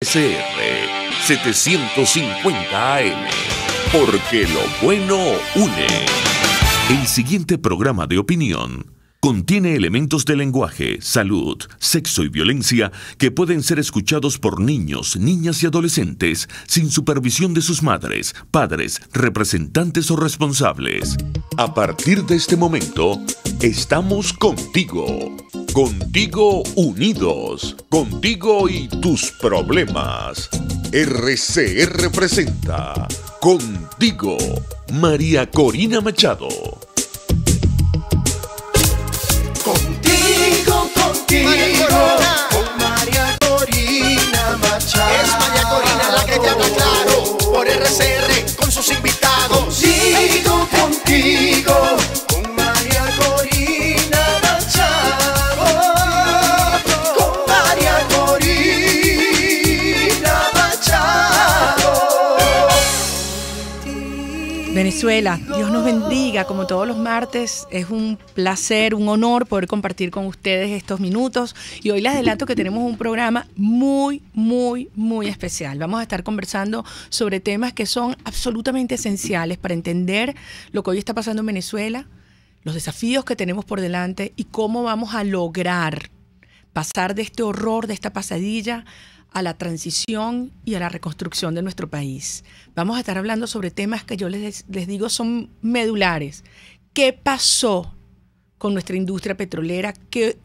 SR 750 AM, porque lo bueno une. El siguiente programa de opinión contiene elementos de lenguaje, salud, sexo y violencia que pueden ser escuchados por niños, niñas y adolescentes sin supervisión de sus madres, padres, representantes o responsables. A partir de este momento, estamos contigo. Contigo unidos. Contigo y tus problemas. RCR presenta Contigo, María Corina Machado. Contigo, con María Corina Machado. Es María Corina la que te habla claro, por RCR con sus invitados. Contigo, con María Corina Machado. Con María Corina Machado. Venezuela, Dios nos bendiga. Como todos los martes, es un placer, un honor poder compartir con ustedes estos minutos. Y hoy les adelanto que tenemos un programa muy especial. Vamos a estar conversando sobre temas que son absolutamente esenciales para entender lo que hoy está pasando en Venezuela, los desafíos que tenemos por delante y cómo vamos a lograr pasar de este horror, de esta pasadilla, a la transición y a la reconstrucción de nuestro país. Vamos a estar hablando sobre temas que yo les digo son medulares. ¿Qué pasó con nuestra industria petrolera? ¿Qué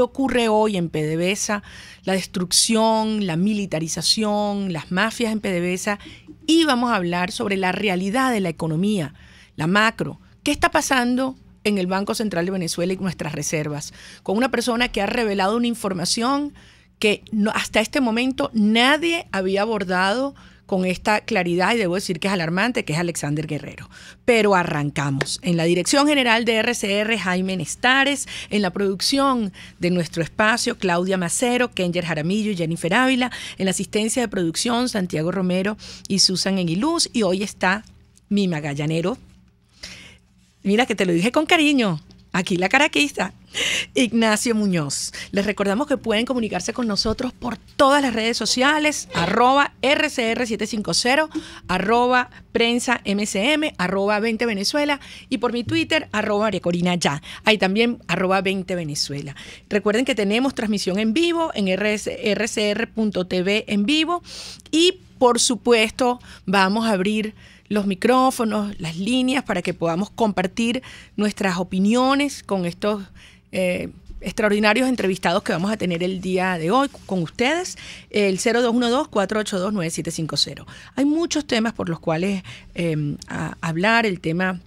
ocurre hoy en PDVSA? La destrucción, la militarización, las mafias en PDVSA. Y vamos a hablar sobre la realidad de la economía, la macro. ¿Qué está pasando en el Banco Central de Venezuela y nuestras reservas? Con una persona que ha revelado una información que hasta este momento nadie había abordado con esta claridad, y debo decir que es alarmante, que es Alexander Guerrero. Pero arrancamos. En la dirección general de RCR, Jaime Nestares. En la producción de nuestro espacio, Claudia Macero, Kenger Jaramillo y Jennifer Ávila. En la asistencia de producción, Santiago Romero y Susan Enguiluz. Y hoy está mi magallanero. Mira que te lo dije con cariño. Aquí la caraquista, Ignacio Muñoz. Les recordamos que pueden comunicarse con nosotros por todas las redes sociales, @RCR750, @PrensaMCM, @20Venezuela y por mi Twitter, @MariaCorinaYa. Hay también @20Venezuela. Recuerden que tenemos transmisión en vivo en rcr.tv en vivo y por supuesto vamos a abrir los micrófonos, las líneas para que podamos compartir nuestras opiniones con estos extraordinarios entrevistados que vamos a tener el día de hoy con ustedes, el 0212-482-9750. Hay muchos temas por los cuales hablar, el tema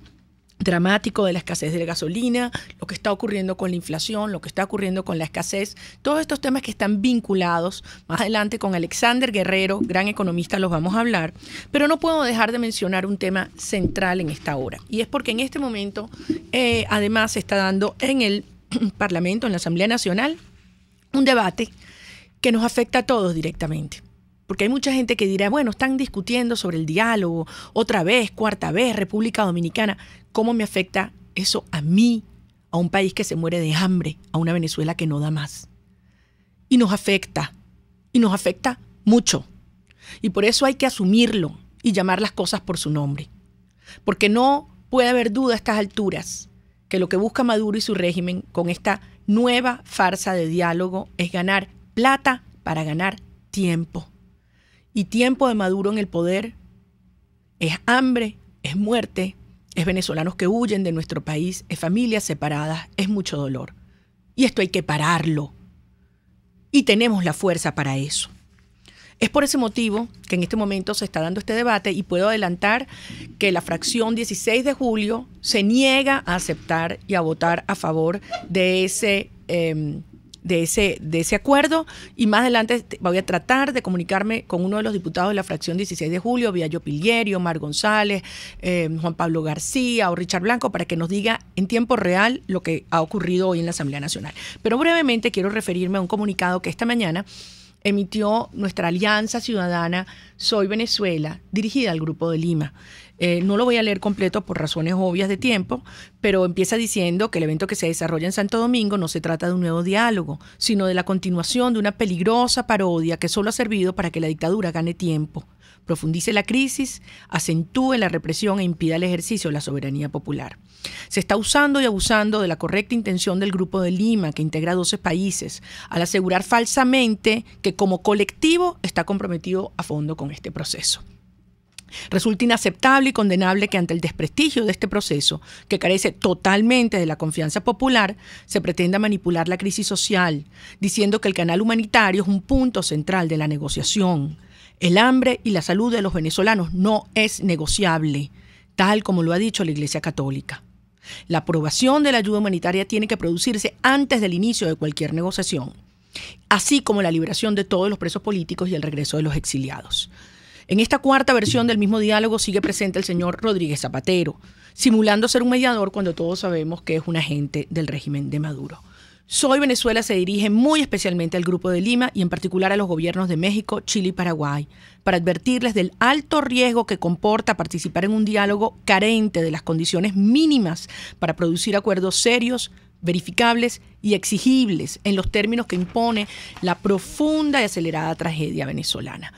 dramático de la escasez de la gasolina, lo que está ocurriendo con la inflación, lo que está ocurriendo con la escasez, todos estos temas que están vinculados. Más adelante con Alexander Guerrero, gran economista, los vamos a hablar, pero no puedo dejar de mencionar un tema central en esta hora, y es porque en este momento además se está dando en el Parlamento, en la Asamblea Nacional, un debate que nos afecta a todos directamente. Porque hay mucha gente que dirá, bueno, están discutiendo sobre el diálogo, otra vez, cuarta vez, República Dominicana. ¿Cómo me afecta eso a mí, a un país que se muere de hambre, a una Venezuela que no da más? Y nos afecta mucho. Y por eso hay que asumirlo y llamar las cosas por su nombre. Porque no puede haber duda a estas alturas que lo que busca Maduro y su régimen con esta nueva farsa de diálogo es ganar plata para ganar tiempo. Y tiempo de Maduro en el poder es hambre, es muerte, es venezolanos que huyen de nuestro país, es familias separadas, es mucho dolor. Y esto hay que pararlo. Y tenemos la fuerza para eso. Es por ese motivo que en este momento se está dando este debate y puedo adelantar que la fracción 16 de julio se niega a aceptar y a votar a favor de ese acuerdo, y más adelante voy a tratar de comunicarme con uno de los diputados de la fracción 16 de julio, Viallo Pilieri, Omar González, Juan Pablo García o Richard Blanco, para que nos diga en tiempo real lo que ha ocurrido hoy en la Asamblea Nacional. Pero brevemente quiero referirme a un comunicado que esta mañana emitió nuestra Alianza Ciudadana Soy Venezuela, dirigida al Grupo de Lima. No lo voy a leer completo por razones obvias de tiempo, pero empieza diciendo que el evento que se desarrolla en Santo Domingo no se trata de un nuevo diálogo, sino de la continuación de una peligrosa parodia que solo ha servido para que la dictadura gane tiempo, profundice la crisis, acentúe la represión e impida el ejercicio de la soberanía popular. Se está usando y abusando de la correcta intención del Grupo de Lima, que integra 12 países, al asegurar falsamente que como colectivo está comprometido a fondo con este proceso. Resulta inaceptable y condenable que ante el desprestigio de este proceso, que carece totalmente de la confianza popular, se pretenda manipular la crisis social, diciendo que el canal humanitario es un punto central de la negociación. El hambre y la salud de los venezolanos no es negociable, tal como lo ha dicho la Iglesia Católica. La aprobación de la ayuda humanitaria tiene que producirse antes del inicio de cualquier negociación, así como la liberación de todos los presos políticos y el regreso de los exiliados. En esta cuarta versión del mismo diálogo sigue presente el señor Rodríguez Zapatero, simulando ser un mediador cuando todos sabemos que es un agente del régimen de Maduro. Soy Venezuela se dirige muy especialmente al Grupo de Lima y en particular a los gobiernos de México, Chile y Paraguay, para advertirles del alto riesgo que comporta participar en un diálogo carente de las condiciones mínimas para producir acuerdos serios, verificables y exigibles en los términos que impone la profunda y acelerada tragedia venezolana.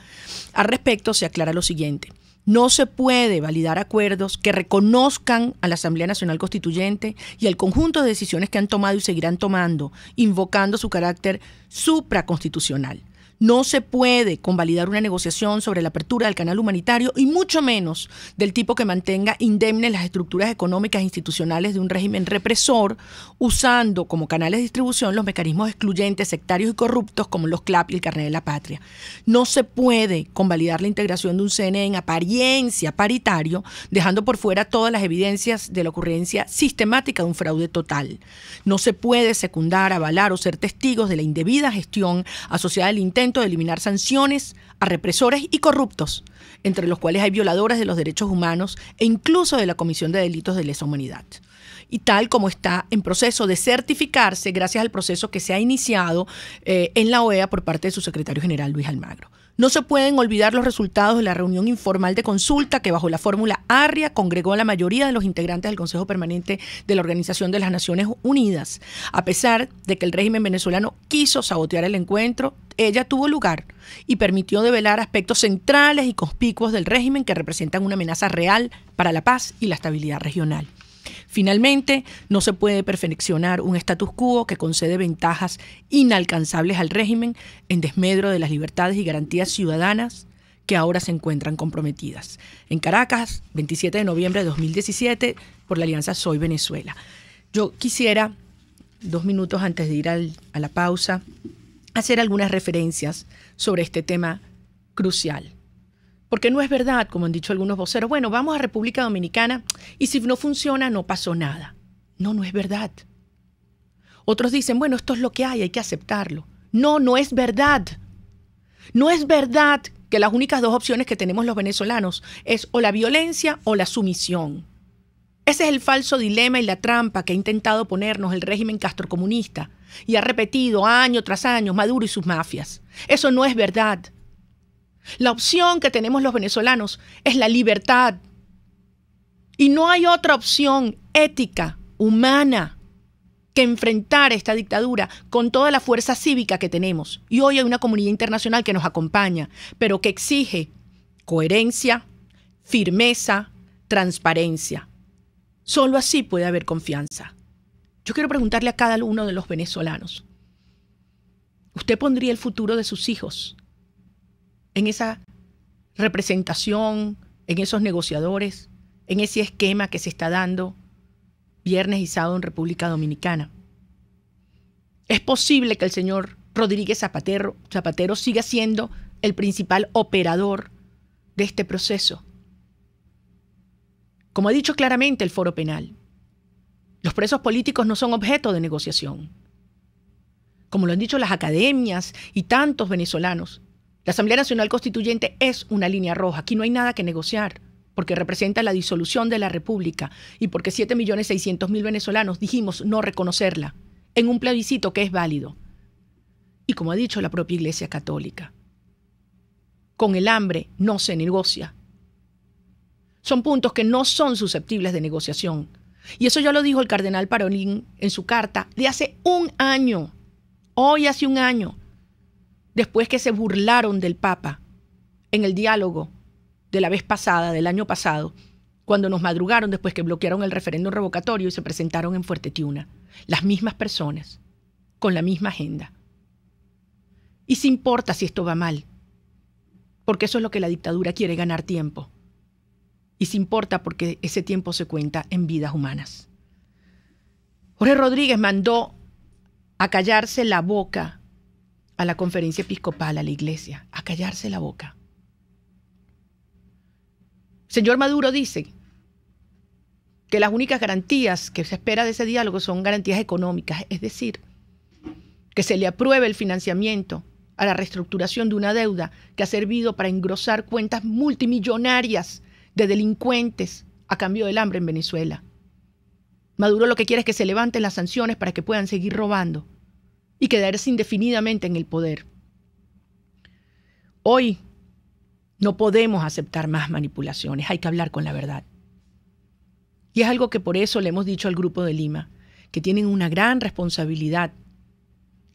Al respecto, se aclara lo siguiente. No se puede validar acuerdos que reconozcan a la Asamblea Nacional Constituyente y al conjunto de decisiones que han tomado y seguirán tomando, invocando su carácter supraconstitucional. No se puede convalidar una negociación sobre la apertura del canal humanitario y mucho menos del tipo que mantenga indemnes las estructuras económicas e institucionales de un régimen represor, usando como canales de distribución los mecanismos excluyentes, sectarios y corruptos como los CLAP y el Carnet de la Patria. No se puede convalidar la integración de un CNE en apariencia paritario, dejando por fuera todas las evidencias de la ocurrencia sistemática de un fraude total. No se puede secundar, avalar o ser testigos de la indebida gestión asociada al intento de eliminar sanciones a represores y corruptos, entre los cuales hay violadores de los derechos humanos e incluso de la comisión de delitos de lesa humanidad. Y tal como está en proceso de certificarse gracias al proceso que se ha iniciado en la OEA por parte de su secretario general Luis Almagro. No se pueden olvidar los resultados de la reunión informal de consulta que bajo la fórmula ARRIA congregó a la mayoría de los integrantes del Consejo Permanente de la Organización de las Naciones Unidas. A pesar de que el régimen venezolano quiso sabotear el encuentro, ella tuvo lugar y permitió develar aspectos centrales y conspicuos del régimen que representan una amenaza real para la paz y la estabilidad regional. Finalmente, no se puede perfeccionar un status quo que concede ventajas inalcanzables al régimen en desmedro de las libertades y garantías ciudadanas que ahora se encuentran comprometidas. En Caracas, 27 de noviembre de 2017, por la Alianza Soy Venezuela. Yo quisiera, 2 minutos antes de ir a la pausa, hacer algunas referencias sobre este tema crucial. Porque no es verdad, como han dicho algunos voceros, bueno, vamos a República Dominicana y si no funciona no pasó nada. No, no es verdad. Otros dicen, bueno, esto es lo que hay que aceptarlo. No, no es verdad. No es verdad que las únicas 2 opciones que tenemos los venezolanos es o la violencia o la sumisión. Ese es el falso dilema y la trampa que ha intentado ponernos el régimen castrocomunista y ha repetido año tras año Maduro y sus mafias. Eso no es verdad. La opción que tenemos los venezolanos es la libertad. Y no hay otra opción ética, humana, que enfrentar esta dictadura con toda la fuerza cívica que tenemos. Y hoy hay una comunidad internacional que nos acompaña, pero que exige coherencia, firmeza, transparencia. Solo así puede haber confianza. Yo quiero preguntarle a cada uno de los venezolanos, ¿usted pondría el futuro de sus hijos en esa representación, en esos negociadores, en ese esquema que se está dando viernes y sábado en República Dominicana? ¿Es posible que el señor Rodríguez Zapatero siga siendo el principal operador de este proceso? Como ha dicho claramente el Foro Penal, los presos políticos no son objeto de negociación. Como lo han dicho las academias y tantos venezolanos, la Asamblea Nacional Constituyente es una línea roja. Aquí no hay nada que negociar, porque representa la disolución de la República y porque 7.600.000 venezolanos dijimos no reconocerla en un plebiscito que es válido. y como ha dicho la propia Iglesia Católica. Con el hambre no se negocia. Son puntos que no son susceptibles de negociación. Y eso ya lo dijo el cardenal Parolin en su carta de hace un año. Hoy hace un año. Después que se burlaron del Papa en el diálogo de la vez pasada, del año pasado, cuando nos madrugaron después que bloquearon el referéndum revocatorio y se presentaron en Fuerte Tiuna. Las mismas personas, con la misma agenda. Y se importa si esto va mal, porque eso es lo que la dictadura quiere, ganar tiempo. Y se importa porque ese tiempo se cuenta en vidas humanas. Jorge Rodríguez mandó a callarse la boca a la conferencia episcopal, a la iglesia, a callarse la boca. Señor Maduro dice que las únicas garantías que se espera de ese diálogo son garantías económicas, es decir, que se le apruebe el financiamiento a la reestructuración de una deuda que ha servido para engrosar cuentas multimillonarias de delincuentes a cambio del hambre en Venezuela. Maduro lo que quiere es que se levanten las sanciones para que puedan seguir robando y quedarse indefinidamente en el poder. Hoy no podemos aceptar más manipulaciones, hay que hablar con la verdad. Y es algo que por eso le hemos dicho al Grupo de Lima, que tienen una gran responsabilidad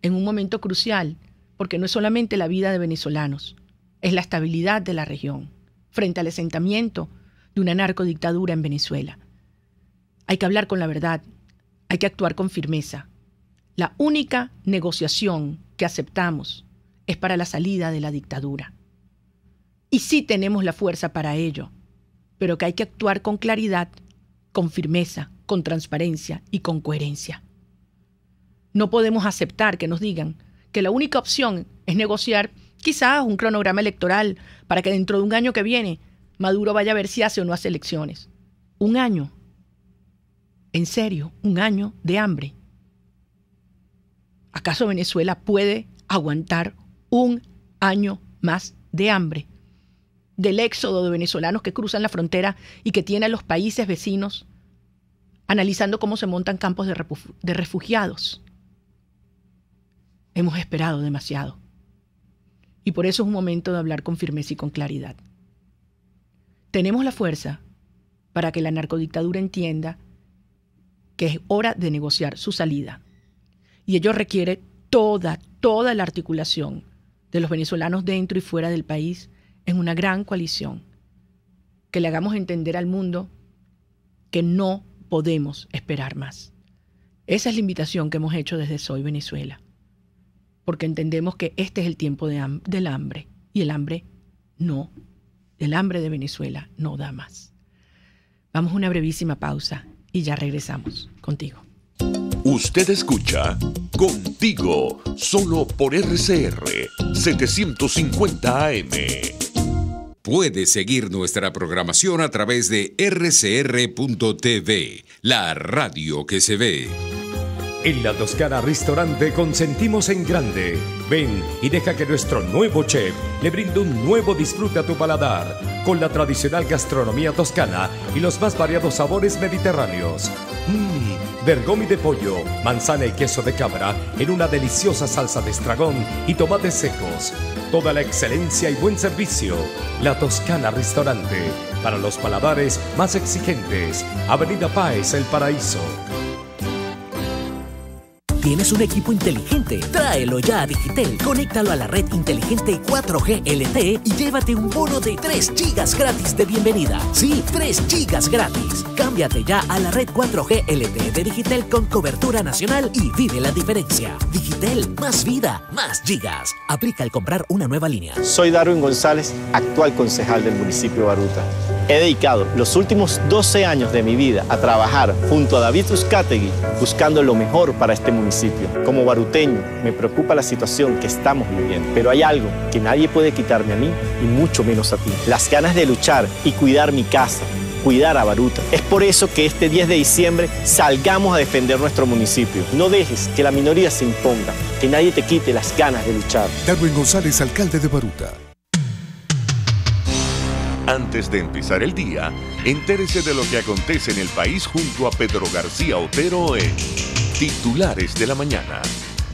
en un momento crucial, porque no es solamente la vida de venezolanos, es la estabilidad de la región frente al asentamiento de una narcodictadura en Venezuela. Hay que hablar con la verdad, hay que actuar con firmeza. La única negociación que aceptamos es para la salida de la dictadura. Y sí tenemos la fuerza para ello, pero que hay que actuar con claridad, con firmeza, con transparencia y con coherencia. No podemos aceptar que nos digan que la única opción es negociar quizás un cronograma electoral para que dentro de un año que viene Maduro vaya a ver si hace o no hace elecciones. Un año. En serio, un año de hambre. ¿Acaso Venezuela puede aguantar un año más de hambre? Del éxodo de venezolanos que cruzan la frontera y que tiene a los países vecinos analizando cómo se montan campos de refugiados. Hemos esperado demasiado. Y por eso es un momento de hablar con firmeza y con claridad. Tenemos la fuerza para que la narcodictadura entienda que es hora de negociar su salida. Y ello requiere toda la articulación de los venezolanos dentro y fuera del país en una gran coalición. Que le hagamos entender al mundo que no podemos esperar más. Esa es la invitación que hemos hecho desde Soy Venezuela. Porque entendemos que este es el tiempo del hambre. Y el hambre de Venezuela no da más. Vamos a una brevísima pausa y ya regresamos contigo. Usted escucha Contigo, solo por RCR 750 AM. Puede seguir nuestra programación a través de rcr.tv, la radio que se ve. En La Toscana Restaurante consentimos en grande. Ven y deja que nuestro nuevo chef le brinde un nuevo disfrute a tu paladar, con la tradicional gastronomía toscana y los más variados sabores mediterráneos. Bergomi de pollo, manzana y queso de cabra en una deliciosa salsa de estragón y tomates secos. Toda la excelencia y buen servicio. La Toscana Restaurante, para los paladares más exigentes. Avenida Páez, El Paraíso. ¿Tienes un equipo inteligente? Tráelo ya a Digitel. Conéctalo a la red inteligente 4G LTE y llévate un bono de 3 gigas gratis de bienvenida. Sí, 3 gigas gratis. Cámbiate ya a la red 4G LTE de Digitel con cobertura nacional y vive la diferencia. Digitel, más vida, más gigas. Aplica al comprar una nueva línea. Soy Darwin González, actual concejal del municipio de Baruta. He dedicado los últimos 12 años de mi vida a trabajar junto a David Uzcategui buscando lo mejor para este municipio. Como baruteño, me preocupa la situación que estamos viviendo, pero hay algo que nadie puede quitarme a mí y mucho menos a ti. Las ganas de luchar y cuidar mi casa, cuidar a Baruta. Es por eso que este 10 de diciembre salgamos a defender nuestro municipio. No dejes que la minoría se imponga, que nadie te quite las ganas de luchar. Darwin González, alcalde de Baruta. Antes de empezar el día, entérese de lo que acontece en el país junto a Pedro García Otero en Titulares de la Mañana,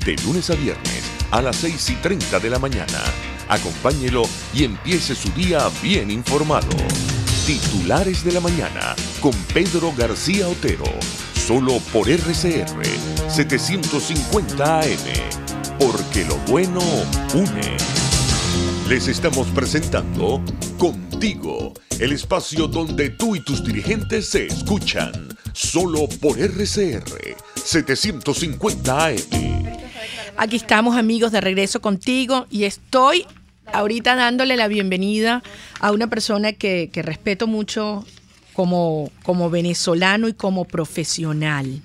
de lunes a viernes, a las 6:30 de la mañana. Acompáñelo y empiece su día bien informado. Titulares de la mañana con Pedro García Otero. Solo por RCR 750 AM. Porque lo bueno une. Les estamos presentando Contigo, el espacio donde tú y tus dirigentes se escuchan. Solo por RCR 750 AM. Aquí estamos, amigos, de regreso contigo, y estoy ahorita dándole la bienvenida a una persona que respeto mucho como venezolano y como profesional.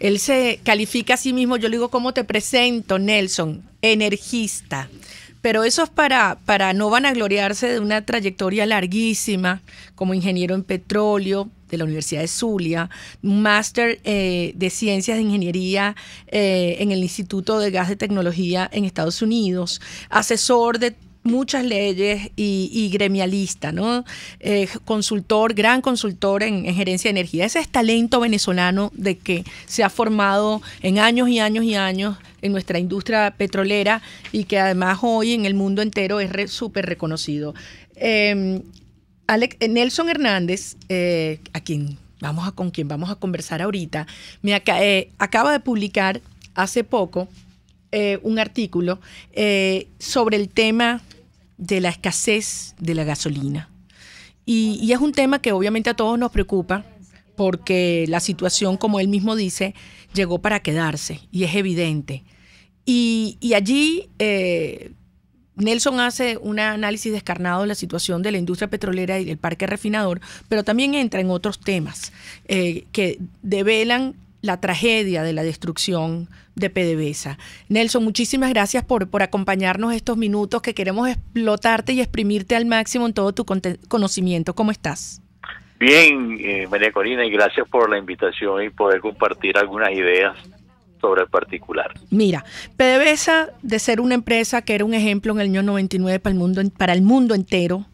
Él se califica a sí mismo, yo le digo, ¿cómo te presento, Nelson? Energista. Pero eso es para no vanagloriarse de una trayectoria larguísima como ingeniero en petróleo de la Universidad de Zulia, un máster de Ciencias de Ingeniería en el Instituto de Gas de Tecnología en Estados Unidos, asesor de muchas leyes y gremialista, ¿no? Consultor, gran consultor en gerencia de energía. Ese es talento venezolano de que se ha formado en años y años y años en nuestra industria petrolera y que además hoy en el mundo entero es súper reconocido. Nelson Hernández, con quien vamos a conversar ahorita, acaba de publicar hace poco un artículo sobre el tema de la escasez de la gasolina. Y es un tema que obviamente a todos nos preocupa porque la situación, como él mismo dice, llegó para quedarse y es evidente. Y allí Nelson hace un análisis descarnado de la situación de la industria petrolera y del parque refinador, pero también entra en otros temas que develan la tragedia de la destrucción de PDVSA. Nelson, muchísimas gracias por acompañarnos estos minutos que queremos explotarte y exprimirte al máximo en todo tu conocimiento. ¿Cómo estás? Bien, María Corina, y gracias por la invitación y poder compartir algunas ideas sobre el particular. Mira, PDVSA, de ser una empresa que era un ejemplo en el año 99 para el mundo entero,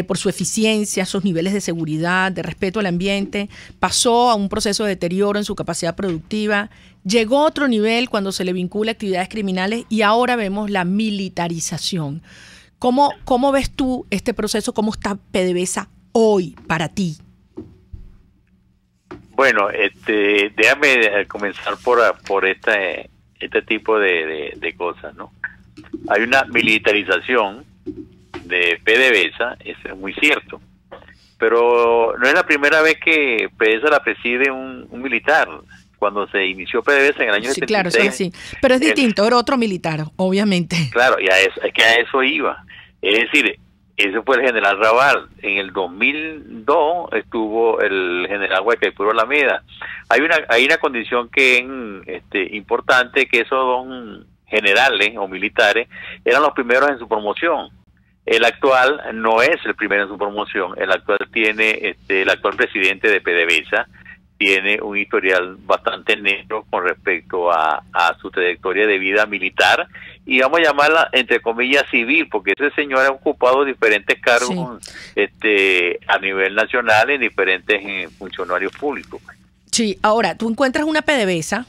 por su eficiencia, sus niveles de seguridad, de respeto al ambiente, pasó a un proceso de deterioro en su capacidad productiva, llegó a otro nivel cuando se le vincula a actividades criminales y ahora vemos la militarización. ¿Cómo ves tú este proceso? ¿Cómo está PDVSA hoy para ti? Bueno, déjame comenzar por este tipo de cosas, ¿no? Hay una militarización de PDVSA, eso es muy cierto, pero no es la primera vez que PDVSA la preside un militar. Cuando se inició PDVSA en el año 76, claro, sí, pero es distinto, era otro militar, obviamente. Claro, y es que a eso iba. Es decir, ese fue el general Raval. En el 2002 estuvo el general Guaycaipuro Alameda. Hay una condición que es importante, que esos dos generales o militares eran los primeros en su promoción. El actual no es el primero en su promoción. El actual el actual presidente de PDVSA tiene un historial bastante negro con respecto a su trayectoria de vida militar, y vamos a llamarla entre comillas civil, porque ese señor ha ocupado diferentes cargos a nivel nacional en diferentes funcionarios públicos. Sí, ahora tú encuentras una PDVSA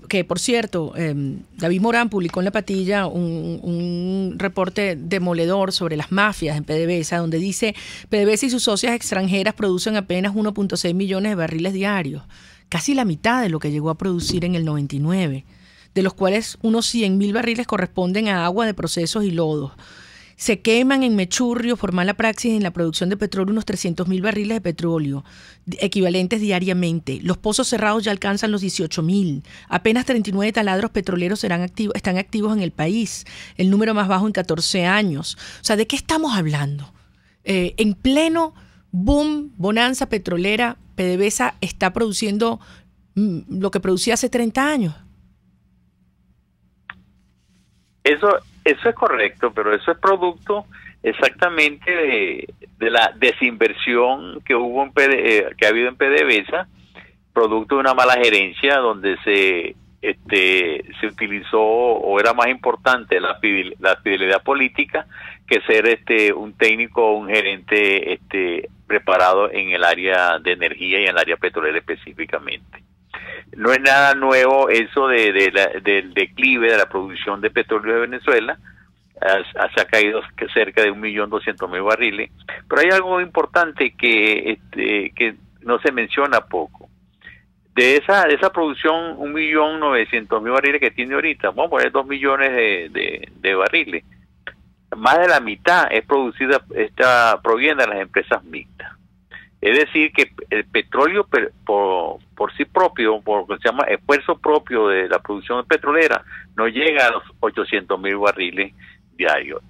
que, por cierto, David Morán publicó en La Patilla un reporte demoledor sobre las mafias en PDVSA, donde dice: PDVSA y sus socias extranjeras producen apenas 1.6 millones de barriles diarios, casi la mitad de lo que llegó a producir en el 99, de los cuales unos 100.000 barriles corresponden a agua de procesos y lodos. Se queman en Mechurrio, por mala praxis en la producción de petróleo, unos 300.000 barriles de petróleo, equivalentes diariamente. Los pozos cerrados ya alcanzan los 18.000. Apenas 39 taladros petroleros están activos en el país, el número más bajo en 14 años. O sea, ¿de qué estamos hablando? En pleno boom, bonanza petrolera, PDVSA está produciendo lo que producía hace 30 años. Eso es correcto, pero eso es producto exactamente de la desinversión que hubo que ha habido en PDVSA, producto de una mala gerencia donde se utilizó, o era más importante la fidelidad política que ser un técnico o un gerente preparado en el área de energía y en el área petrolera específicamente. no es nada nuevo eso del declive de la producción de petróleo de Venezuela. Se ha caído cerca de 1.200.000 barriles, pero hay algo importante que no se menciona poco. De esa producción, 1.900.000 barriles que tiene ahorita, vamos a poner 2 millones de barriles. Más de la mitad es producida, proviene de las empresas mixtas. Es decir, que el petróleo por sí propio, por lo que se llama esfuerzo propio de la producción petrolera, no llega a los 800.000 barriles diarios.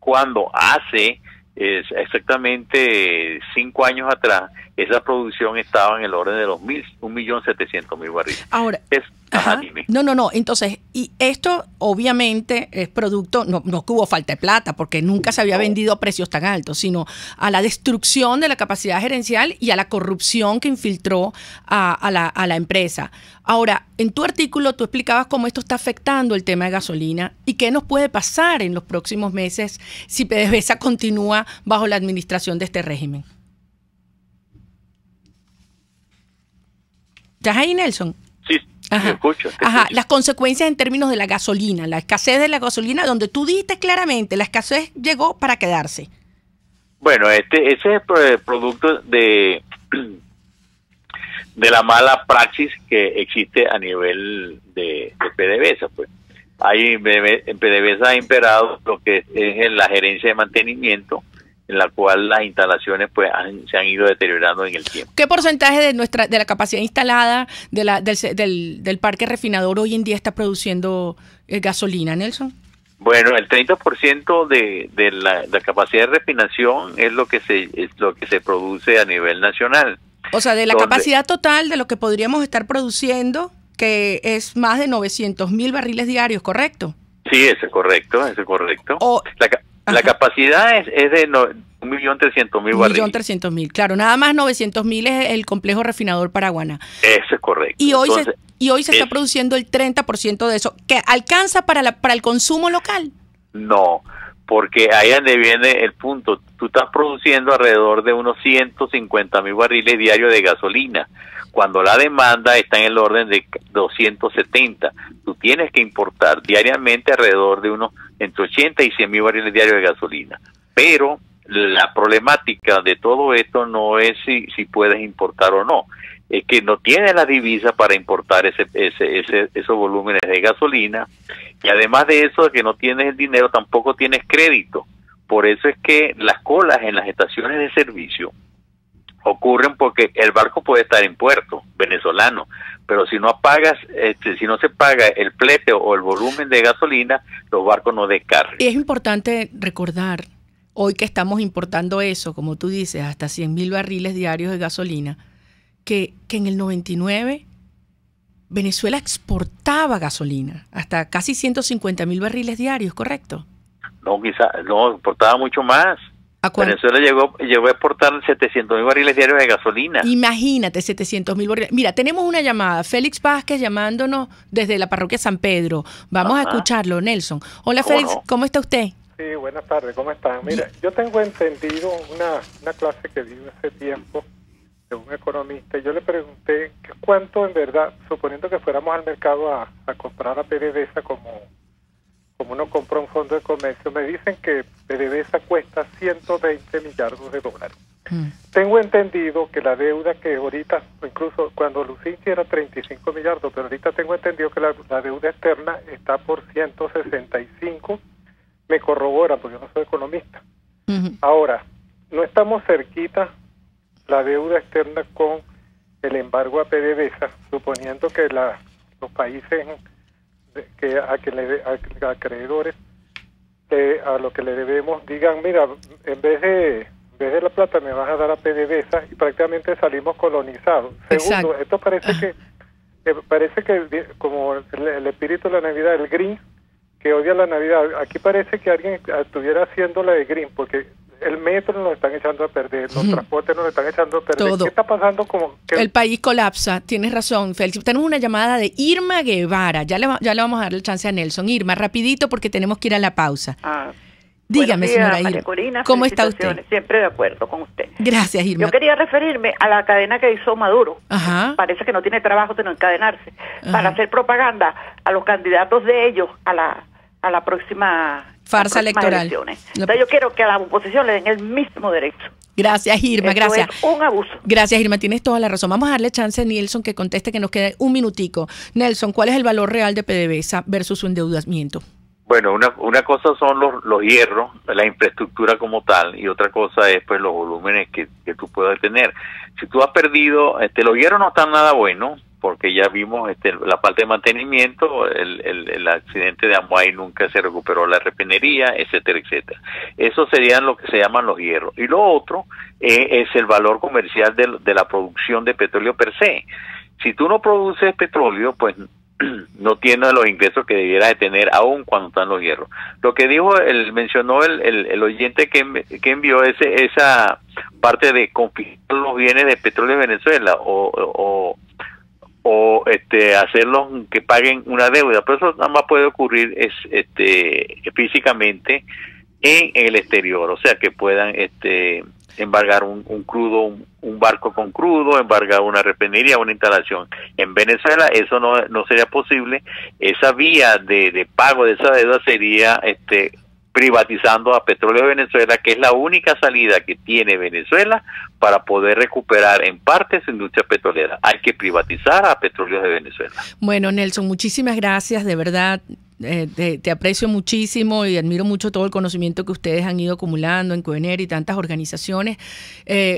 Cuando hace exactamente 5 años atrás, esa producción estaba en el orden de los 1.700.000 barriles. Ahora, dime. No. Entonces, y esto obviamente es producto, no que hubo falta de plata, porque nunca se había vendido a precios tan altos, sino a la destrucción de la capacidad gerencial y a la corrupción que infiltró a la empresa. Ahora, en tu artículo tú explicabas cómo esto está afectando el tema de gasolina y qué nos puede pasar en los próximos meses si PDVSA continúa bajo la administración de este régimen. ¿Estás ahí, Nelson? Sí, te escucho. Las consecuencias en términos de la gasolina, la escasez de la gasolina, donde tú dijiste claramente, la escasez llegó para quedarse. Bueno, ese es el producto de la mala praxis que existe a nivel de PDVSA, pues. En PDVSA ha imperado lo que es la gerencia de mantenimiento, en la cual las instalaciones pues se han ido deteriorando en el tiempo. ¿Qué porcentaje de la capacidad instalada del parque refinador hoy en día está produciendo gasolina, Nelson? Bueno, el 30% de la capacidad de refinación es lo que se produce a nivel nacional. O sea, de la capacidad total de lo que podríamos estar produciendo, que es más de 900.000 barriles diarios, ¿correcto? Sí, eso es correcto. La capacidad es de 1.300.000 barriles. 1.300.000, claro. Nada más 900.000 es el complejo refinador Paraguaná. Eso es correcto. Y hoy se está produciendo el 30% de eso. ¿Que alcanza para el consumo local? No, porque ahí es donde viene el punto. Tú estás produciendo alrededor de unos 150.000 barriles diarios de gasolina, cuando la demanda está en el orden de 270. Tú tienes que importar diariamente alrededor de unos entre 80 y 100.000 barriles diarios de gasolina. Pero la problemática de todo esto no es si puedes importar o no, es que no tienes la divisa para importar esos volúmenes de gasolina, y además de eso, que no tienes el dinero, tampoco tienes crédito. Por eso es que las colas en las estaciones de servicio ocurren porque el barco puede estar en puerto venezolano, pero si no si no se paga el flete o el volumen de gasolina, los barcos no descargan. Y es importante recordar, hoy que estamos importando eso, como tú dices, hasta 100.000 barriles diarios de gasolina, que en el 99 Venezuela exportaba gasolina, hasta casi 150.000 barriles diarios, ¿correcto? No, exportaba mucho más. Venezuela llegó a exportar 700.000 barriles diarios de gasolina. Imagínate, 700.000 barriles. Mira, tenemos una llamada, Félix Vázquez llamándonos desde la parroquia San Pedro. Vamos a escucharlo, Nelson. Hola, Félix, ¿cómo está usted? Sí, buenas tardes, ¿cómo están? Mira, yo tengo entendido una clase que di hace tiempo de un economista, y yo le pregunté que cuánto en verdad, suponiendo que fuéramos al mercado a comprar a PDVSA como uno compra un fondo de comercio, me dicen que PDVSA cuesta 120 millardos de dólares. Tengo entendido que la deuda que ahorita, incluso cuando Lucinchi era 35 millardos, pero ahorita tengo entendido que la deuda externa está por 165, me corrobora porque yo no soy economista. Ahora, no estamos cerquita la deuda externa con el embargo a PDVSA, suponiendo que los países a acreedores a lo que le debemos digan, mira, en vez de la plata me vas a dar a PDVSA, y prácticamente salimos colonizados. Segundo, esto parece que como el espíritu de la Navidad, el Green, que odia la Navidad, aquí parece que alguien estuviera haciendo la de Green, porque el metro nos lo están echando a perder, los transportes nos lo están echando a perder. Todo. ¿Qué está pasando? El país colapsa, tienes razón, Félix. Tenemos una llamada de Irma Guevara, ya le vamos a dar la chance a Nelson. Irma, rapidito porque tenemos que ir a la pausa. Dígame, señora Irma. Corina, ¿Cómo está usted? Siempre de acuerdo con usted. Gracias, Irma. Yo quería referirme a la cadena que hizo Maduro. Ajá. Parece que no tiene trabajo sino encadenarse. Ajá. Para hacer propaganda a los candidatos de ellos a la próxima farsa electoral. Elecciones. Entonces yo quiero que a la oposición le den el mismo derecho. Gracias, Irma, Eso gracias. Es un abuso. Gracias, Irma, tienes toda la razón. Vamos a darle chance a Nelson que conteste, que nos quede un minutico. Nelson, ¿cuál es el valor real de PDVSA versus su endeudamiento? Bueno, una cosa son los hierros, la infraestructura como tal, y otra cosa es pues los volúmenes que tú puedas tener. Si tú has perdido, los hierros no están nada buenos, porque ya vimos la falta de mantenimiento, el accidente de Amuay nunca se recuperó la refinería, etcétera, etcétera. Eso serían lo que se llaman los hierros. Y lo otro es el valor comercial de la producción de petróleo per se. Si tú no produces petróleo, pues no tienes los ingresos que debieras de tener aún cuando están los hierros. Lo que dijo, mencionó el oyente que envió esa parte de confiscar los bienes de petróleo de Venezuela o hacerlos que paguen una deuda, pero eso nada más puede ocurrir físicamente en el exterior, o sea que puedan embargar un crudo, un barco con crudo, embargar una refinería, una instalación. En Venezuela eso no sería posible. Esa vía de pago de esa deuda sería privatizando a Petróleo de Venezuela, que es la única salida que tiene Venezuela para poder recuperar en parte su industria petrolera. Hay que privatizar a Petróleo de Venezuela. Bueno, Nelson, muchísimas gracias, de verdad. Te aprecio muchísimo y admiro mucho todo el conocimiento que ustedes han ido acumulando en Coener y tantas organizaciones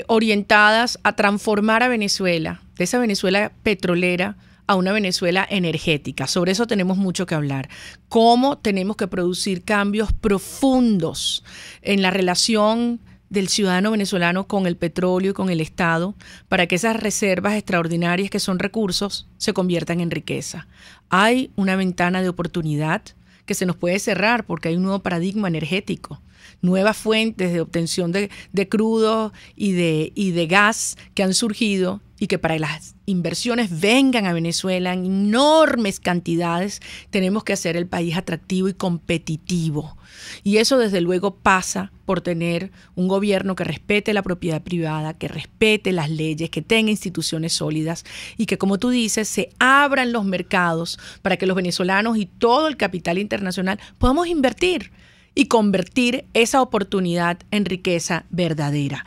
orientadas a transformar a Venezuela, de esa Venezuela petrolera a una Venezuela energética. Sobre eso tenemos mucho que hablar. Cómo tenemos que producir cambios profundos en la relación del ciudadano venezolano con el petróleo y con el Estado para que esas reservas extraordinarias que son recursos se conviertan en riqueza. Hay una ventana de oportunidad que se nos puede cerrar porque hay un nuevo paradigma energético, nuevas fuentes de obtención de crudo y de gas que han surgido y que para las inversiones vengan a Venezuela en enormes cantidades, tenemos que hacer el país atractivo y competitivo. Y eso desde luego pasa por tener un gobierno que respete la propiedad privada, que respete las leyes, que tenga instituciones sólidas y que, como tú dices, se abran los mercados para que los venezolanos y todo el capital internacional podamos invertir y convertir esa oportunidad en riqueza verdadera.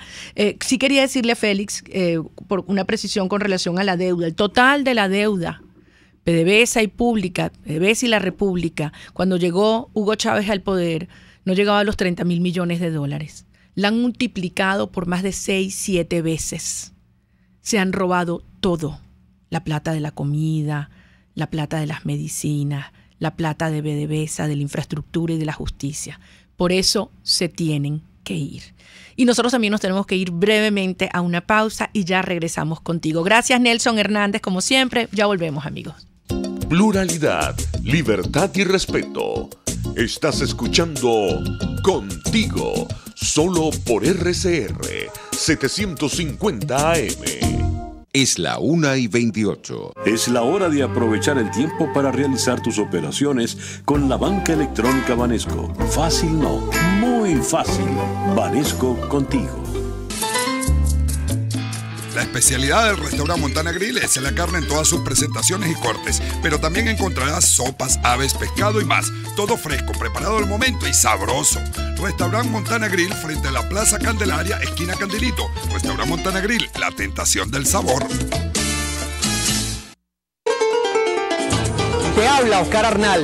Sí quería decirle a Félix, por una precisión con relación a la deuda, el total de la deuda PDVSA y pública, PDVSA y la República, cuando llegó Hugo Chávez al poder, no llegaba a los 30.000 millones de dólares. La han multiplicado por más de 6, 7 veces. Se han robado todo. La plata de la comida, la plata de las medicinas, la plata de PDVSA, de la infraestructura y de la justicia. Por eso se tienen que ir. Y nosotros también nos tenemos que ir brevemente a una pausa y ya regresamos contigo. Gracias, Nelson Hernández, como siempre. Ya volvemos, amigos. Pluralidad, libertad y respeto. Estás escuchando Contigo, solo por RCR 750 AM. Es la 1:28. Es la hora de aprovechar el tiempo para realizar tus operaciones con la banca electrónica Banesco. Fácil no, muy fácil. Banesco contigo. La especialidad del restaurante Montana Grill es la carne en todas sus presentaciones y cortes, pero también encontrarás sopas, aves, pescado y más. Todo fresco, preparado al momento y sabroso. Restaurante Montana Grill frente a la Plaza Candelaria, esquina Candelito. Restaurante Montana Grill, la tentación del sabor. Te habla Oscar Arnal.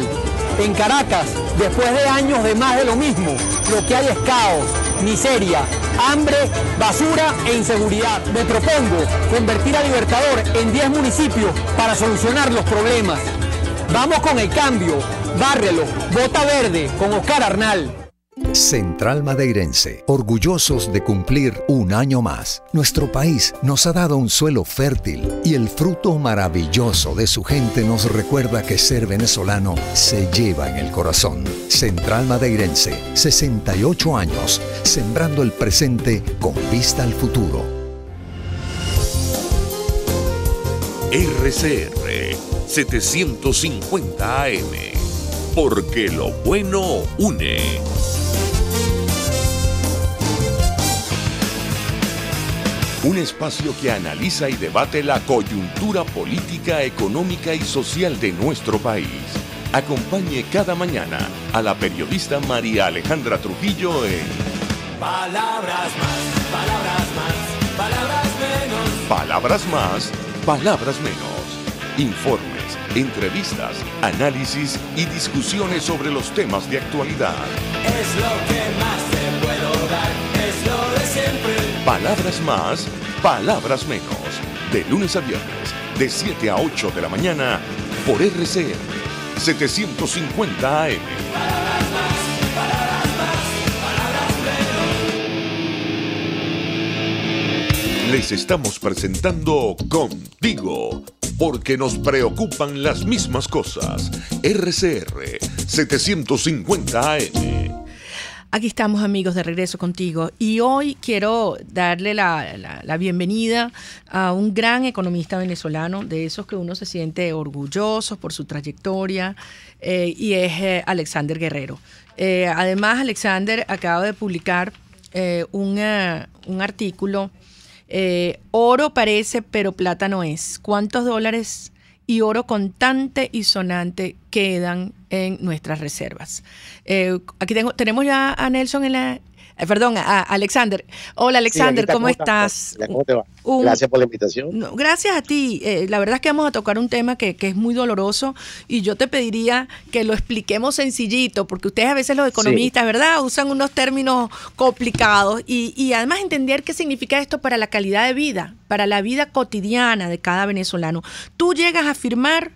En Caracas, después de años de más de lo mismo, lo que hay es caos, miseria, hambre, basura e inseguridad. Me propongo convertir a Libertador en 10 municipios para solucionar los problemas. Vamos con el cambio. Bárrelo. Vota verde con Oscar Arnal. Central Madeirense, orgullosos de cumplir un año más. Nuestro país nos ha dado un suelo fértil y el fruto maravilloso de su gente nos recuerda que ser venezolano se lleva en el corazón. Central Madeirense, 68 años, sembrando el presente con vista al futuro. RCR 750 AM, porque lo bueno une. un espacio que analiza y debate la coyuntura política, económica y social de nuestro país. Acompañe cada mañana a la periodista María Alejandra Trujillo en Palabras más, palabras más, palabras menos. Palabras más, palabras menos. Informes, entrevistas, análisis y discusiones sobre los temas de actualidad. Es lo que más te puedo dar, es lo de siempre. Palabras más, palabras menos. De lunes a viernes, de 7 a 8 de la mañana, por RCN 750 AM. Les estamos presentando Contigo, porque nos preocupan las mismas cosas. RCR 750 AM. Aquí estamos, amigos, de regreso contigo. Y hoy quiero darle la bienvenida a un gran economista venezolano, de esos que uno se siente orgulloso por su trayectoria, y es Alexander Guerrero. Además, Alexander acaba de publicar un artículo, Oro parece, pero plata no es. ¿Cuántos dólares y oro contante y sonante quedan en nuestras reservas? Aquí tenemos ya a Nelson a Alexander. Hola, Alexander, sí, ¿cómo estás? ¿Cómo te va? Gracias por la invitación. Gracias a ti. La verdad es que vamos a tocar un tema que es muy doloroso y yo te pediría que lo expliquemos sencillito, porque ustedes a veces los economistas, ¿verdad?, usan unos términos complicados y además entender qué significa esto para la calidad de vida, para la vida cotidiana de cada venezolano. Tú llegas a afirmar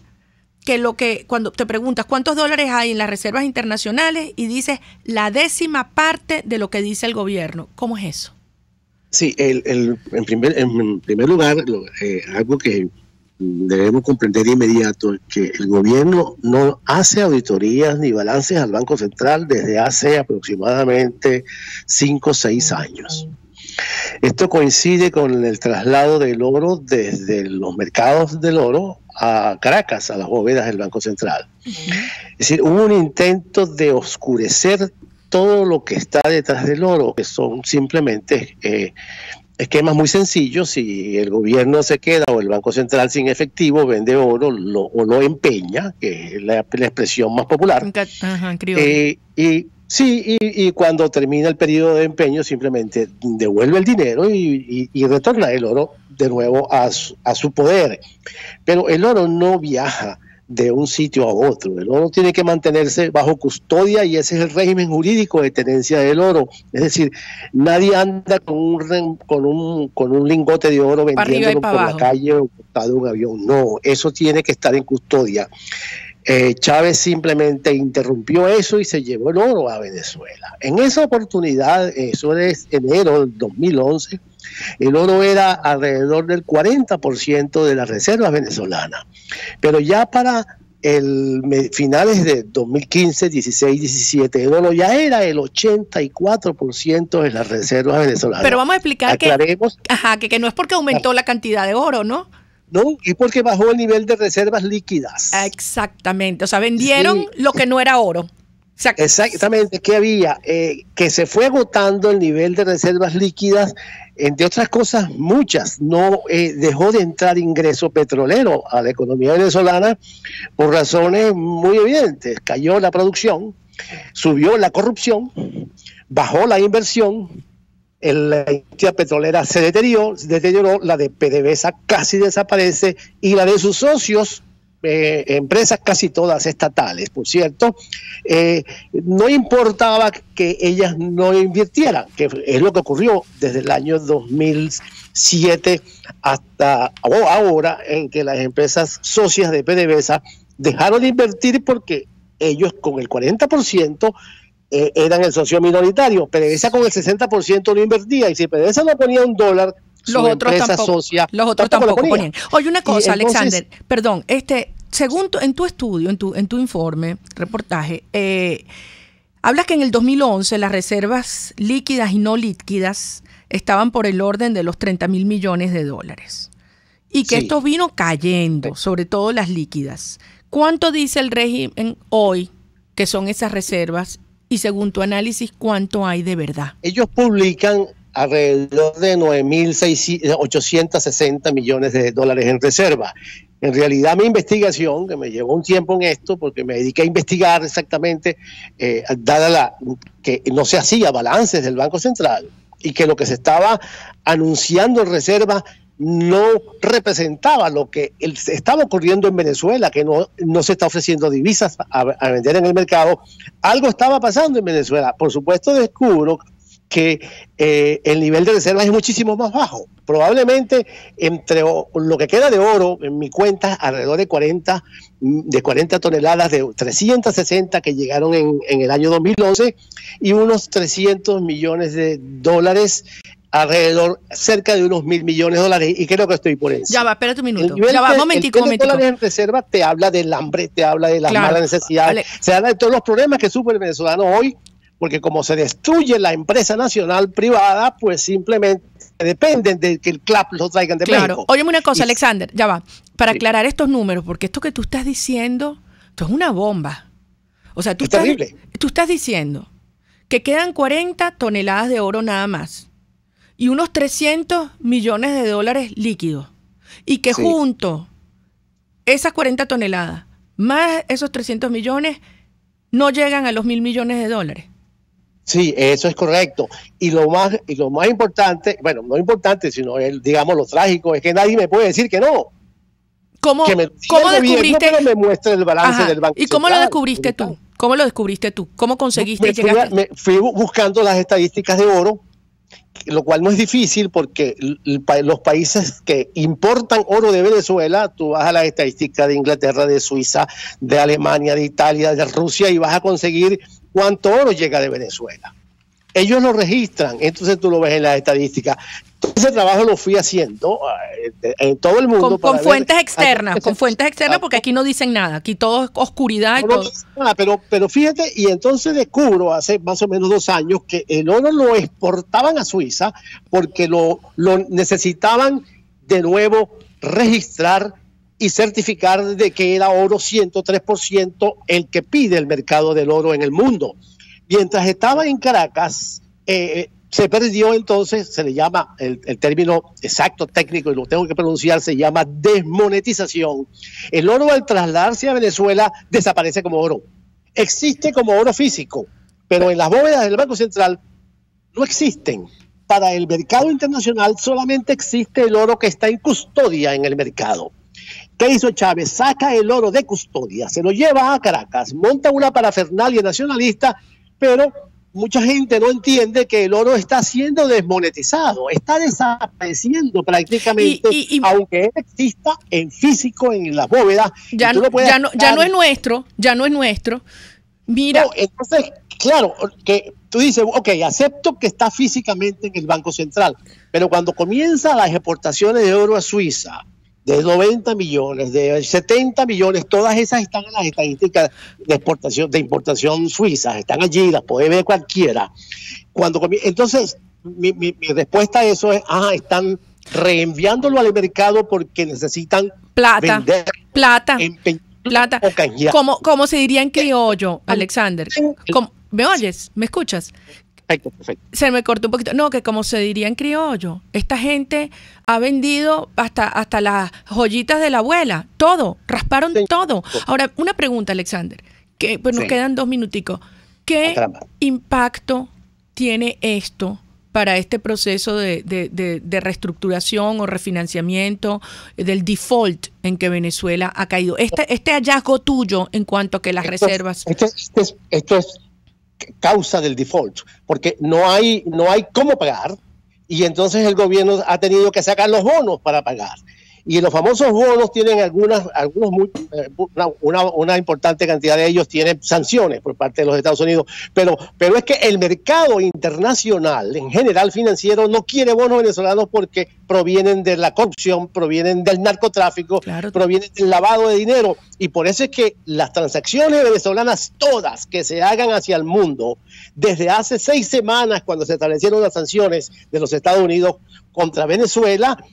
que cuando te preguntas cuántos dólares hay en las reservas internacionales y dices la 10ª parte de lo que dice el gobierno. ¿Cómo es eso? Sí, en primer lugar, algo que debemos comprender de inmediato es que el gobierno no hace auditorías ni balances al Banco Central desde hace aproximadamente 5 o 6 años. Esto coincide con el traslado del oro desde los mercados del oro a Caracas, a las bóvedas del Banco Central. Es decir, hubo un intento de oscurecer todo lo que está detrás del oro, que son simplemente esquemas muy sencillos. Si el gobierno se queda o el Banco Central sin efectivo, vende oro o lo empeña, que es la expresión más popular. Y cuando termina el periodo de empeño simplemente devuelve el dinero y retorna el oro de nuevo a su poder. Pero el oro no viaja de un sitio a otro. El oro tiene que mantenerse bajo custodia y ese es el régimen jurídico de tenencia del oro. Es decir, nadie anda con un lingote de oro vendiéndolo por la calle o montado en un avión. No, eso tiene que estar en custodia. Chávez simplemente interrumpió eso y se llevó el oro a Venezuela. En esa oportunidad, eso es enero del 2011, el oro era alrededor del 40% de las reservas venezolanas. Pero ya para finales de 2015, 16, 17, el oro ya era el 84% de las reservas venezolanas. Pero vamos a explicar que no es porque aumentó la cantidad de oro, ¿no? No, y porque bajó el nivel de reservas líquidas. Exactamente, o sea, vendieron lo que no era oro. Exactamente, que había, que se fue agotando el nivel de reservas líquidas, entre otras cosas muchas. No dejó de entrar ingreso petrolero a la economía venezolana por razones muy evidentes. Cayó la producción, subió la corrupción, bajó la inversión. La industria petrolera se deterioró, la de PDVSA casi desaparece y la de sus socios, empresas casi todas estatales, por cierto, no importaba que ellas no invirtieran, que es lo que ocurrió desde el año 2007 hasta ahora, en que las empresas socias de PDVSA dejaron de invertir porque ellos con el 40% eran el socio minoritario. PDVSA con el 60% no invertía, y si PDVSA no ponía $1, los otros tampoco ponían. Oye, una cosa, entonces, Alexander, perdón, según en tu estudio, en tu informe, reportaje, hablas que en el 2011 las reservas líquidas y no líquidas estaban por el orden de los 30.000 millones de dólares y que esto vino cayendo, sobre todo las líquidas. ¿Cuánto dice el régimen hoy que son esas reservas? Y según tu análisis, ¿cuánto hay de verdad? Ellos publican alrededor de 9.860 millones de dólares en reserva. En realidad mi investigación, que me llevó un tiempo en esto, porque me dediqué a investigar exactamente, dada que no se hacía balances del Banco Central y que lo que se estaba anunciando en reserva no representaba lo que estaba ocurriendo en Venezuela, que no se está ofreciendo divisas a vender en el mercado. Algo estaba pasando en Venezuela. Por supuesto, descubro que el nivel de reservas es muchísimo más bajo. Probablemente entre lo que queda de oro en mi cuenta, alrededor de 40 toneladas de 360 que llegaron en el año 2011 y unos 300 millones de dólares, alrededor, cerca de unos 1.000 millones de dólares, y creo que estoy por eso. Ya va, espérate un minuto. Ya va, momentico. El dólares en reserva te habla del hambre, te habla de las malas necesidades, se habla de todos los problemas que sufre el venezolano hoy, porque como se destruye la empresa nacional privada, pues simplemente dependen de que el CLAP lo traigan de México. Óyeme una cosa, Alexander, ya va, para aclarar estos números, porque esto que tú estás diciendo, esto es una bomba. O sea, tú estás diciendo que quedan 40 toneladas de oro nada más y unos 300 millones de dólares líquidos, y que junto esas 40 toneladas más esos 300 millones no llegan a los 1.000 millones de dólares. Sí, eso es correcto. Y lo más importante, bueno, no importante, sino digamos lo trágico, es que nadie me puede decir que no. ¿Cómo descubriste? Pero me muestra el balance del Banco ¿Y cómo Central. lo descubriste tú? ¿Cómo lo descubriste tú? ¿Cómo conseguiste llegar? Me fui buscando las estadísticas de oro, lo cual no es difícil porque los países que importan oro de Venezuela, tú vas a las estadísticas de Inglaterra, de Suiza, de Alemania, de Italia, de Rusia, y vas a conseguir cuánto oro llega de Venezuela. Ellos lo registran, entonces tú lo ves en las estadísticas. Ese trabajo lo fui haciendo en todo el mundo. Con fuentes externas, porque aquí no dicen nada, aquí todo es oscuridad. Y todo. Pero fíjate, y entonces descubro hace más o menos 2 años que el oro lo exportaban a Suiza porque lo necesitaban de nuevo registrar y certificar de que era oro 103% el que pide el mercado del oro en el mundo. Mientras estaba en Caracas, se perdió, entonces se le llama, el término exacto técnico, y lo tengo que pronunciar, se llama desmonetización. El oro, al trasladarse a Venezuela, desaparece como oro. Existe como oro físico, pero en las bóvedas del Banco Central no existen. Para el mercado internacional solamente existe el oro que está en custodia en el mercado. ¿Qué hizo Chávez? Saca el oro de custodia, se lo lleva a Caracas, monta una parafernalia nacionalista, pero mucha gente no entiende que el oro está siendo desmonetizado, está desapareciendo prácticamente, aunque él exista en físico en las bóvedas. Ya no es nuestro. Mira. No, entonces, claro, que tú dices, ok, acepto que está físicamente en el Banco Central, pero cuando comienzan las exportaciones de oro a Suiza, de 90 millones, de 70 millones, todas esas están en las estadísticas de importación suizas, están allí, las puede ver cualquiera. Entonces, mi respuesta a eso es, están reenviándolo al mercado porque necesitan vender plata. ¿Cómo se diría en criollo, Alexander? ¿Me oyes? ¿Me escuchas? Perfecto. Se me cortó un poquito. No, que como se diría en criollo, esta gente ha vendido hasta las joyitas de la abuela, todo, rasparon todo. Ahora, una pregunta, Alexander, que pues nos quedan 2 minuticos. ¿Qué impacto tiene esto para este proceso de reestructuración o refinanciamiento del default en que Venezuela ha caído? Este hallazgo tuyo en cuanto a que las reservas... Esto es causa del default, porque no hay cómo pagar, y entonces el gobierno ha tenido que sacar los bonos para pagar. Y los famosos bonos tienen una importante cantidad de ellos tienen sanciones por parte de los Estados Unidos, pero es que el mercado internacional en general financiero no quiere bonos venezolanos porque provienen de la corrupción, provienen del narcotráfico, provienen del lavado de dinero, y por eso es que las transacciones venezolanas todas que se hagan hacia el mundo, desde hace 6 semanas cuando se establecieron las sanciones de los Estados Unidos contra Venezuela,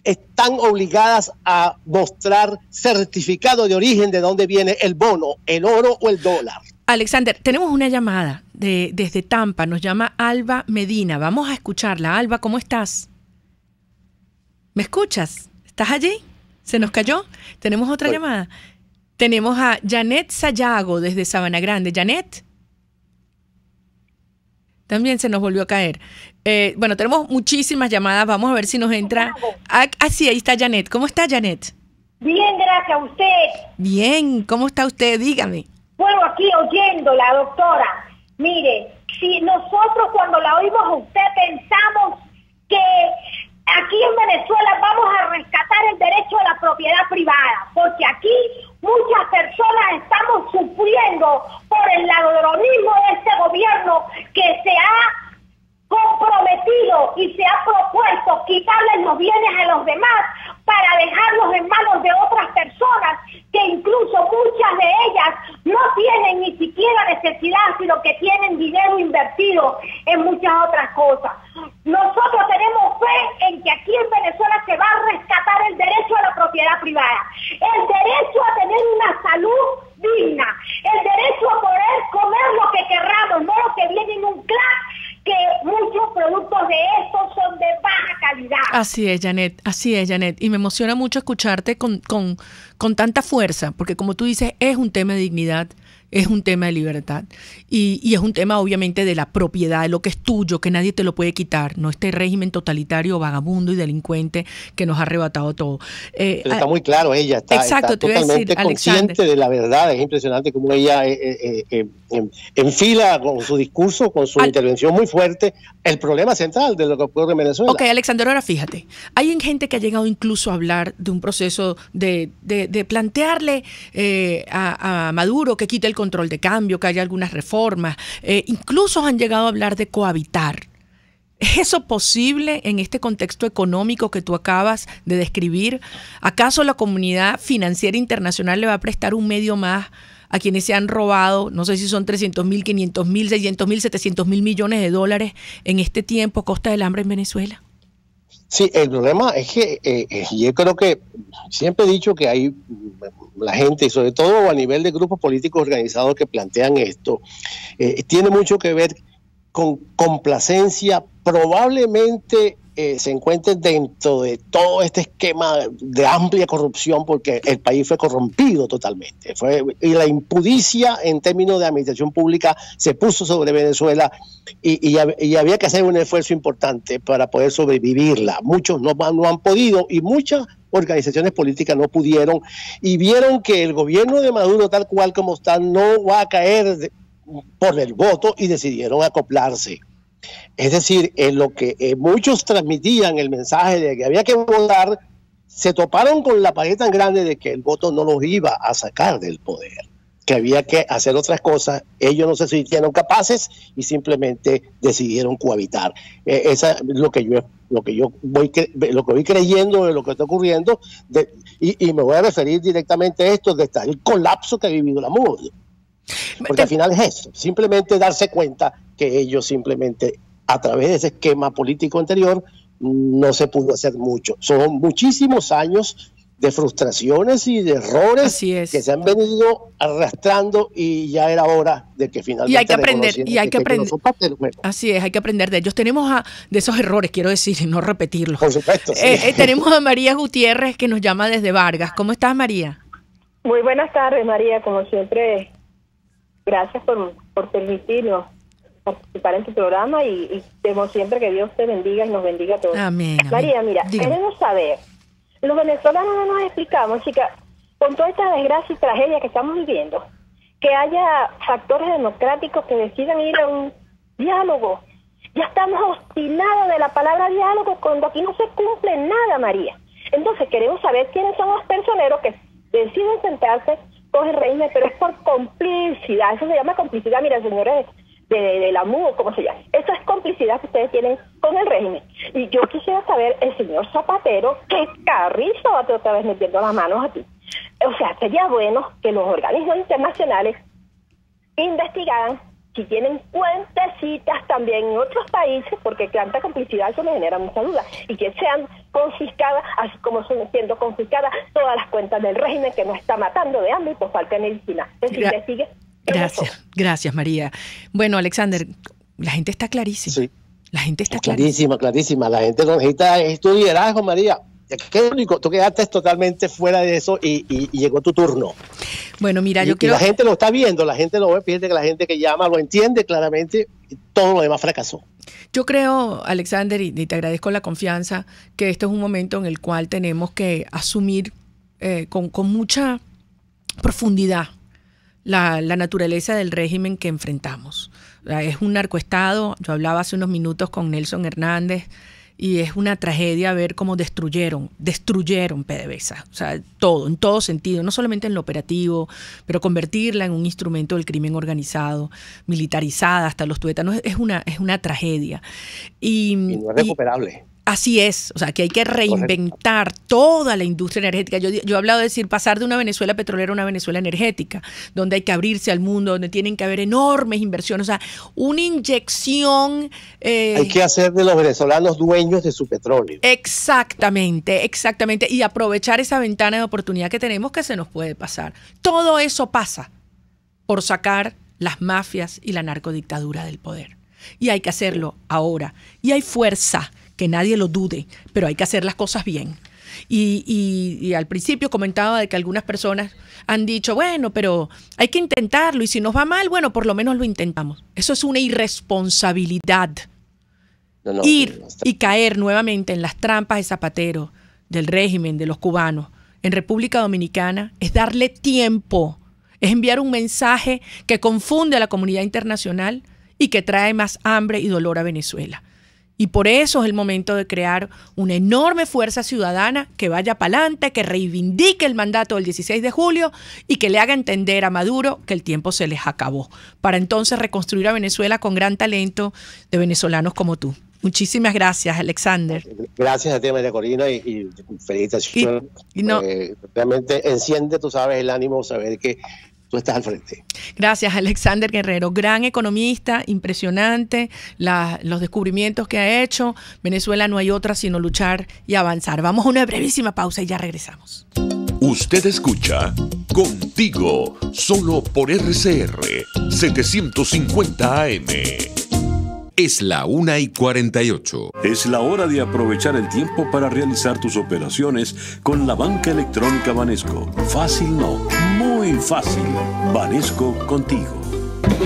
están obligadas a mostrar certificado de origen de dónde viene el bono, el oro o el dólar. Alexander, tenemos una llamada desde Tampa, nos llama Alba Medina. Vamos a escucharla. Alba, ¿cómo estás? ¿Me escuchas? ¿Estás allí? ¿Se nos cayó? Tenemos otra llamada. Tenemos a Janet Sayago desde Sabana Grande. Janet. También se nos volvió a caer. Bueno, tenemos muchísimas llamadas. Vamos a ver si nos entra. Sí, ahí está Janet. ¿Cómo está, Janet? Bien, gracias a usted. Bien, ¿cómo está usted? Dígame. Bueno, aquí oyéndola, doctora. Mire, si nosotros cuando la oímos a usted pensamos que aquí en Venezuela vamos a rescatar el derecho a la propiedad privada, porque aquí muchas personas estamos sufriendo por el ladronismo de este gobierno que se ha comprometido y se ha propuesto quitarles los bienes a los demás para dejarlos en manos de otras personas que incluso muchas de ellas no tienen ni siquiera necesidad, sino que tienen dinero invertido en muchas otras cosas. Nosotros tenemos fe en que aquí en Venezuela se va a rescatar el derecho a la propiedad privada, el derecho a tener una salud digna, el derecho a poder comer lo que querramos, no lo que viene en un clan, que muchos productos de estos son de baja calidad. Así es, Janet. Y me emociona mucho escucharte con tanta fuerza, porque como tú dices, es un tema de dignidad, es un tema de libertad y es un tema obviamente de la propiedad, de lo que es tuyo, que nadie te lo puede quitar, no este régimen totalitario, vagabundo y delincuente que nos ha arrebatado todo. Pero está muy claro, ella está totalmente consciente de la verdad. Es impresionante cómo ella enfila con su discurso, con su intervención muy fuerte, el problema central de lo que ocurre en Venezuela. Ok, Alexander, ahora fíjate, hay gente que ha llegado incluso a hablar de un proceso de plantearle a Maduro que quite el control de cambio, que haya algunas reformas, incluso han llegado a hablar de cohabitar. ¿Es eso posible en este contexto económico que tú acabas de describir? ¿Acaso la comunidad financiera internacional le va a prestar un medio más a quienes se han robado, no sé si son 300.000, 500.000, 600.000, 700.000 millones de dólares en este tiempo a costa del hambre en Venezuela? Sí, el problema es que yo creo que siempre he dicho que hay la gente, y sobre todo a nivel de grupos políticos organizados que plantean esto, tiene mucho que ver con complacencia. Probablemente se encuentren dentro de todo este esquema de amplia corrupción, porque el país fue corrompido totalmente. Y la impudicia en términos de administración pública se puso sobre Venezuela y había que hacer un esfuerzo importante para poder sobrevivirla. Muchos no han podido y muchas organizaciones políticas no pudieron y vieron que el gobierno de Maduro, tal cual como está, no va a caer por el voto y decidieron acoplarse. Es decir, en lo que muchos transmitían el mensaje de que había que votar, se toparon con la pared tan grande de que el voto no los iba a sacar del poder, que había que hacer otras cosas. Ellos no se sintieron capaces y simplemente decidieron cohabitar. Esa es lo que yo voy creyendo de lo que está ocurriendo, y me voy a referir directamente a esto, de el colapso que ha vivido la MUD. Porque al final es eso, simplemente darse cuenta que ellos simplemente, a través de ese esquema político anterior, no se pudo hacer mucho. Son muchísimos años de frustraciones y de errores que se han venido arrastrando, y ya era hora de que finalmente... Y hay que aprender, Así es, hay que aprender de ellos. Tenemos de esos errores, quiero decir, y no repetirlos. Por supuesto, sí. Tenemos a María Gutiérrez, que nos llama desde Vargas. ¿Cómo estás, María? Muy buenas tardes, María, como siempre. Gracias por permitirnos participar en tu programa y como siempre que Dios te bendiga y nos bendiga a todos. Amén. María, mira, debemos saber, los venezolanos no nos explicamos, chicas, con toda esta desgracia y tragedia que estamos viviendo, que haya factores democráticos que decidan ir a un diálogo. Ya estamos obstinados de la palabra diálogo cuando aquí no se cumple nada, María. Entonces queremos saber quiénes son los personeros que deciden sentarse con el régimen, pero es por complicidad. Eso se llama complicidad. Mira, señores de la MUD, ¿cómo se llama? Eso es complicidad que ustedes tienen con el régimen. Y yo quisiera saber, el señor Zapatero, ¿qué carrizo va otra vez metiendo las manos aquí? O sea, sería bueno que los organismos internacionales investigaran si tienen cuentecitas también en otros países, porque tanta complicidad eso me genera mucha duda, y que sean confiscadas, así como son siendo confiscadas todas las cuentas del régimen que nos está matando de hambre y por falta de medicina. Entonces, investigue Gracias María. Bueno, Alexander, la gente está clarísima. Sí. La gente está clarísima. La gente necesita es tu liderazgo, María. ¿Qué único? Tú quedaste totalmente fuera de eso y llegó tu turno. Bueno, mira, y la gente lo está viendo, la gente lo ve, fíjate que la gente que llama lo entiende claramente y todo lo demás fracasó. Yo creo, Alexander, y te agradezco la confianza, que este es un momento en el cual tenemos que asumir con mucha profundidad la naturaleza del régimen que enfrentamos. Es un narcoestado. Yo hablaba hace unos minutos con Nelson Hernández y es una tragedia ver cómo destruyeron PDVSA, o sea, todo, en todo sentido, no solamente en lo operativo, pero convertirla en un instrumento del crimen organizado, militarizada hasta los tuétanos, es una tragedia. Y no es recuperable. Así es, o sea, que hay que reinventar toda la industria energética. Yo he hablado de decir, pasar de una Venezuela petrolera a una Venezuela energética, donde hay que abrirse al mundo, donde tienen que haber enormes inversiones, o sea, una inyección. Hay que hacer de los venezolanos dueños de su petróleo. Exactamente, y aprovechar esa ventana de oportunidad que tenemos que se nos puede pasar. Todo eso pasa por sacar las mafias y la narcodictadura del poder. Y hay que hacerlo ahora. Y hay fuerza, que nadie lo dude, pero hay que hacer las cosas bien. Y al principio comentaba de que algunas personas han dicho, bueno, pero hay que intentarlo y si nos va mal, bueno, por lo menos lo intentamos. Eso es una irresponsabilidad. Ir y caer nuevamente en las trampas de Zapatero, del régimen, de los cubanos, en República Dominicana, es darle tiempo, es enviar un mensaje que confunde a la comunidad internacional y que trae más hambre y dolor a Venezuela. Y por eso es el momento de crear una enorme fuerza ciudadana que vaya para adelante, que reivindique el mandato del 16 de julio y que le haga entender a Maduro que el tiempo se les acabó, para entonces reconstruir a Venezuela con gran talento de venezolanos como tú. Muchísimas gracias, Alexander. Gracias a ti, María Corina, y felicitaciones. Realmente enciende, tú sabes, el ánimo, saber que tú estás al frente. Gracias, Alexander Guerrero, gran economista, impresionante, los descubrimientos que ha hecho. Venezuela no hay otra sino luchar y avanzar. Vamos a una brevísima pausa y ya regresamos. Usted escucha Contigo, solo por RCR 750 AM. Es la 1:48. Es la hora de aprovechar el tiempo para realizar tus operaciones con la banca electrónica Banesco. Fácil no, muy fácil. Banesco contigo.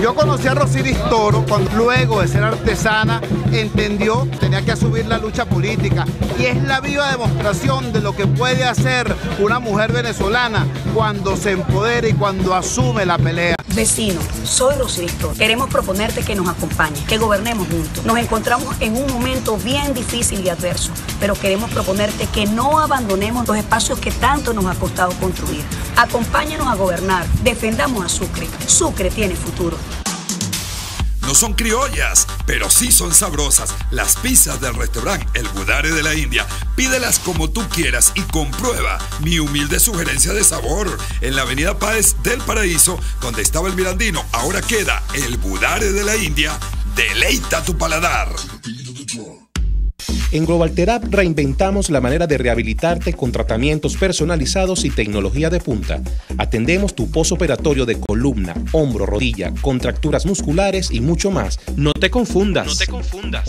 Yo conocí a Rosiris Toro cuando luego de ser artesana entendió que tenía que asumir la lucha política y es la viva demostración de lo que puede hacer una mujer venezolana cuando se empodera y cuando asume la pelea. Vecino, soy Rosiris Toro. Queremos proponerte que nos acompañes, que gobernemos juntos. Nos encontramos en un momento bien difícil y adverso, pero queremos proponerte que no abandonemos los espacios que tanto nos ha costado construir. Acompáñanos a gobernar, defendamos a Sucre. Sucre tiene futuro. No son criollas, pero sí son sabrosas. Las pizzas del restaurante El Budare de la India. Pídelas como tú quieras y comprueba mi humilde sugerencia de sabor. En la avenida Páez del Paraíso, donde estaba el Mirandino, ahora queda El Budare de la India. Deleita tu paladar. En Global Therap reinventamos la manera de rehabilitarte con tratamientos personalizados y tecnología de punta. Atendemos tu posoperatorio de columna, hombro, rodilla, contracturas musculares y mucho más. No te confundas.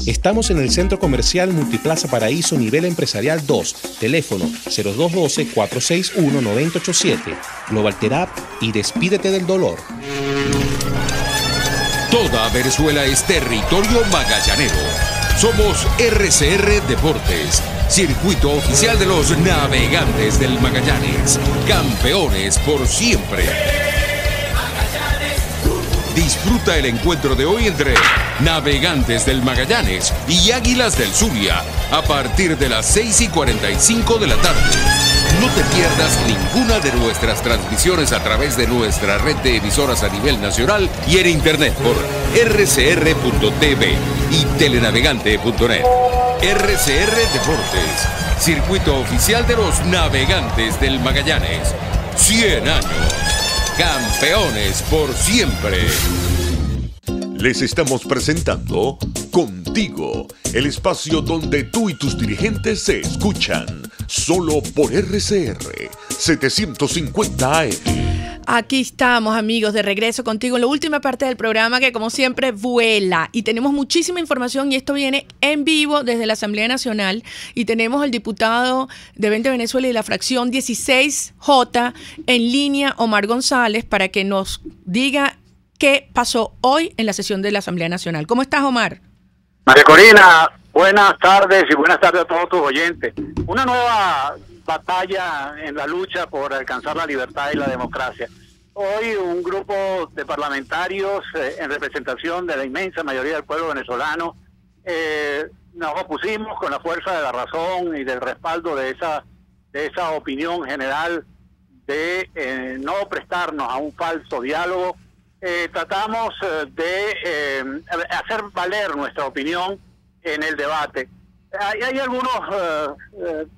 Estamos en el Centro Comercial Multiplaza Paraíso Nivel Empresarial 2. Teléfono 0212-461-9087. Global Therap y despídete del dolor. Toda Venezuela es territorio magallanero. Somos RCR Deportes, circuito oficial de los Navegantes del Magallanes, campeones por siempre. Disfruta el encuentro de hoy entre Navegantes del Magallanes y Águilas del Zulia a partir de las 6:45 de la tarde. No te pierdas ninguna de nuestras transmisiones a través de nuestra red de emisoras a nivel nacional y en internet por rcr.tv y telenavegante.net. RCR Deportes, circuito oficial de los Navegantes del Magallanes. 100 años. Campeones por siempre. Les estamos presentando Contigo, el espacio donde tú y tus dirigentes se escuchan, solo por RCR 750 AM. Aquí estamos, amigos, de regreso contigo en la última parte del programa que, como siempre, vuela. Y tenemos muchísima información y esto viene en vivo desde la Asamblea Nacional. Y tenemos al diputado de 20 Venezuela y de la fracción 16J en línea, Omar González, para que nos diga qué pasó hoy en la sesión de la Asamblea Nacional. ¿Cómo estás, Omar? María Corina, buenas tardes y buenas tardes a todos tus oyentes. Una nueva batalla en la lucha por alcanzar la libertad y la democracia. Hoy un grupo de parlamentarios en representación de la inmensa mayoría del pueblo venezolano nos opusimos con la fuerza de la razón y del respaldo de esa opinión general de no prestarnos a un falso diálogo. Tratamos de hacer valer nuestra opinión en el debate. Hay algunos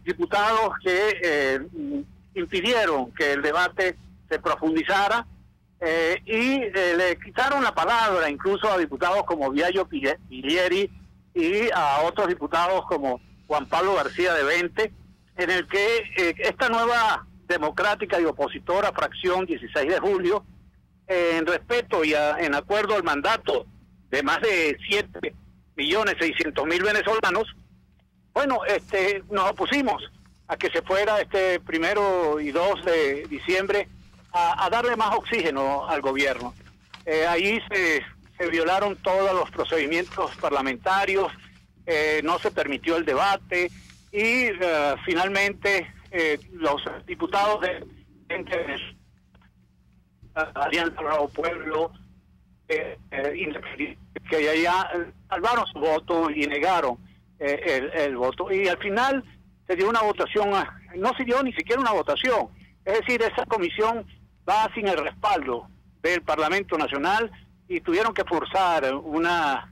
diputados que impidieron que el debate se profundizara y le quitaron la palabra incluso a diputados como Viallo Pilieri y a otros diputados como Juan Pablo García de 20, en el que esta nueva democrática y opositora fracción 16 de julio, en respeto y en acuerdo al mandato de más de 7.600.000 venezolanos, bueno, nos opusimos a que se fuera 1 y 2 de diciembre a darle más oxígeno al gobierno. Ahí se violaron todos los procedimientos parlamentarios, no se permitió el debate y finalmente los diputados de Alianza Nuevo Pueblo, que allá salvaron su voto y negaron el voto, y al final se dio una votación, no se dio ni siquiera una votación, es decir, esa comisión va sin el respaldo del Parlamento Nacional y tuvieron que forzar una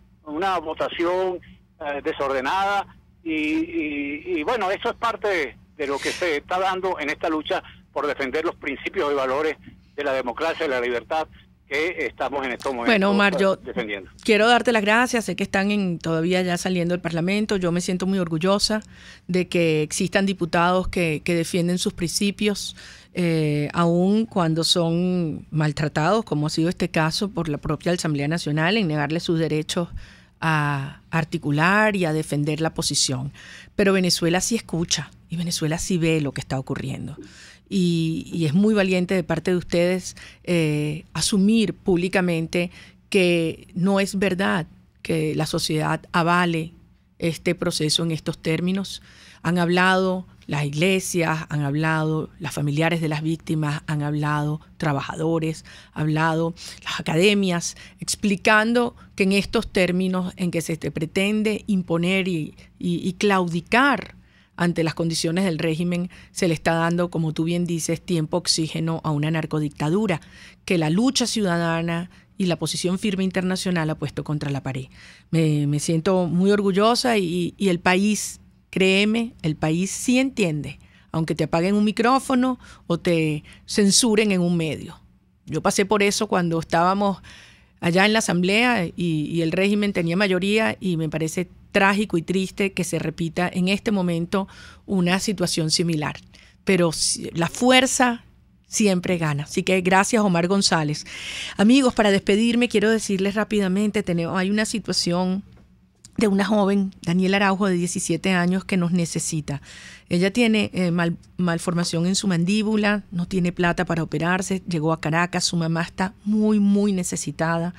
votación desordenada y bueno, eso es parte de lo que se está dando en esta lucha por defender los principios y valores de la democracia y la libertad que estamos en estos momentos. Bueno, Omar, yo defendiendo. Quiero darte las gracias. Sé que están todavía ya saliendo del Parlamento. Yo me siento muy orgullosa de que existan diputados que defienden sus principios, aun cuando son maltratados, como ha sido este caso por la propia Asamblea Nacional, en negarle sus derechos a articular y a defender la posición. Pero Venezuela sí escucha y Venezuela sí ve lo que está ocurriendo. Y es muy valiente de parte de ustedes asumir públicamente que no es verdad que la sociedad avale este proceso en estos términos. Han hablado las iglesias, han hablado las familiares de las víctimas, han hablado trabajadores, han hablado las academias, explicando que en estos términos en que se pretende imponer y claudicar ante las condiciones del régimen, se le está dando, como tú bien dices, tiempo oxígeno a una narcodictadura que la lucha ciudadana y la posición firme internacional ha puesto contra la pared. Me siento muy orgullosa y el país, créeme, el país sí entiende, aunque te apaguen un micrófono o te censuren en un medio. Yo pasé por eso cuando estábamos allá en la Asamblea y el régimen tenía mayoría y me parece trágico y triste que se repita en este momento una situación similar. Pero la fuerza siempre gana. Así que gracias, Omar González. Amigos, para despedirme quiero decirles rápidamente, hay una situación de una joven, Daniela Araujo, de 17 años, que nos necesita. Ella tiene malformación en su mandíbula, no tiene plata para operarse, llegó a Caracas, su mamá está muy, muy necesitada.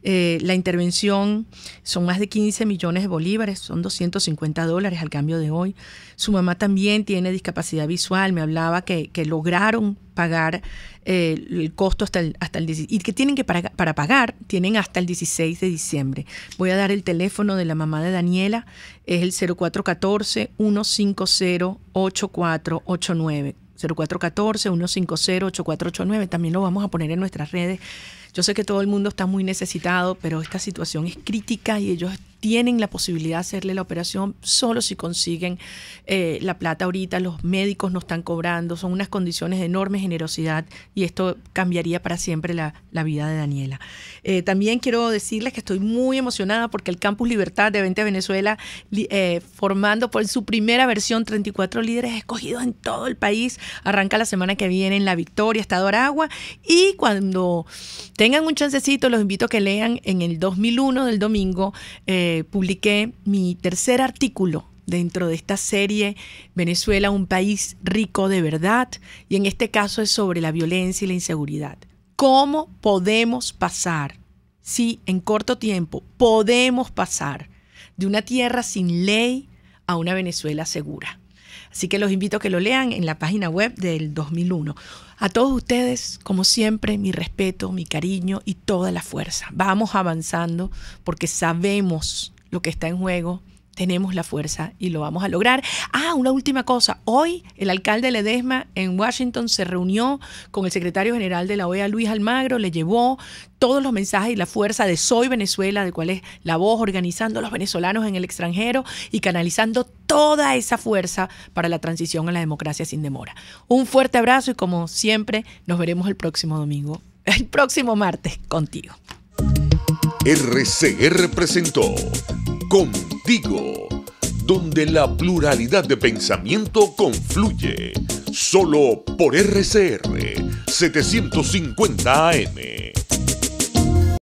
La intervención son más de 15 millones de bolívares, son $250 al cambio de hoy. Su mamá también tiene discapacidad visual, me hablaba que lograron pagar el costo hasta el y que tienen que para pagar, tienen hasta el 16 de diciembre. Voy a dar el teléfono de la mamá de Daniela, es el 0414-150-8489. 0414-150-8489, también lo vamos a poner en nuestras redes. Yo sé que todo el mundo está muy necesitado, pero esta situación es crítica y ellos tienen la posibilidad de hacerle la operación solo si consiguen la plata ahorita. Los médicos no están cobrando, son unas condiciones de enorme generosidad y esto cambiaría para siempre la vida de Daniela. También quiero decirles que estoy muy emocionada porque el Campus Libertad de Vente Venezuela, formando por su primera versión 34 líderes escogidos en todo el país, arranca la semana que viene en La Victoria, Estado Aragua, y cuando tengan un chancecito los invito a que lean en el 2001 del domingo. Publiqué mi tercer artículo dentro de esta serie Venezuela, un país rico de verdad, y en este caso es sobre la violencia y la inseguridad. ¿Cómo podemos pasar? Sí, en corto tiempo podemos pasar de una tierra sin ley a una Venezuela segura. Así que los invito a que lo lean en la página web del 2001. A todos ustedes, como siempre, mi respeto, mi cariño y toda la fuerza. Vamos avanzando porque sabemos lo que está en juego, tenemos la fuerza y lo vamos a lograr. Una última cosa. Hoy el alcalde Ledesma en Washington se reunió con el secretario general de la OEA, Luis Almagro, le llevó todos los mensajes y la fuerza de Soy Venezuela, de cuál es la voz, organizando a los venezolanos en el extranjero y canalizando toda esa fuerza para la transición a la democracia sin demora. Un fuerte abrazo y como siempre nos veremos el próximo domingo, el próximo martes contigo. RCR presentó Contigo, donde la pluralidad de pensamiento confluye. Solo por RCR 750 AM.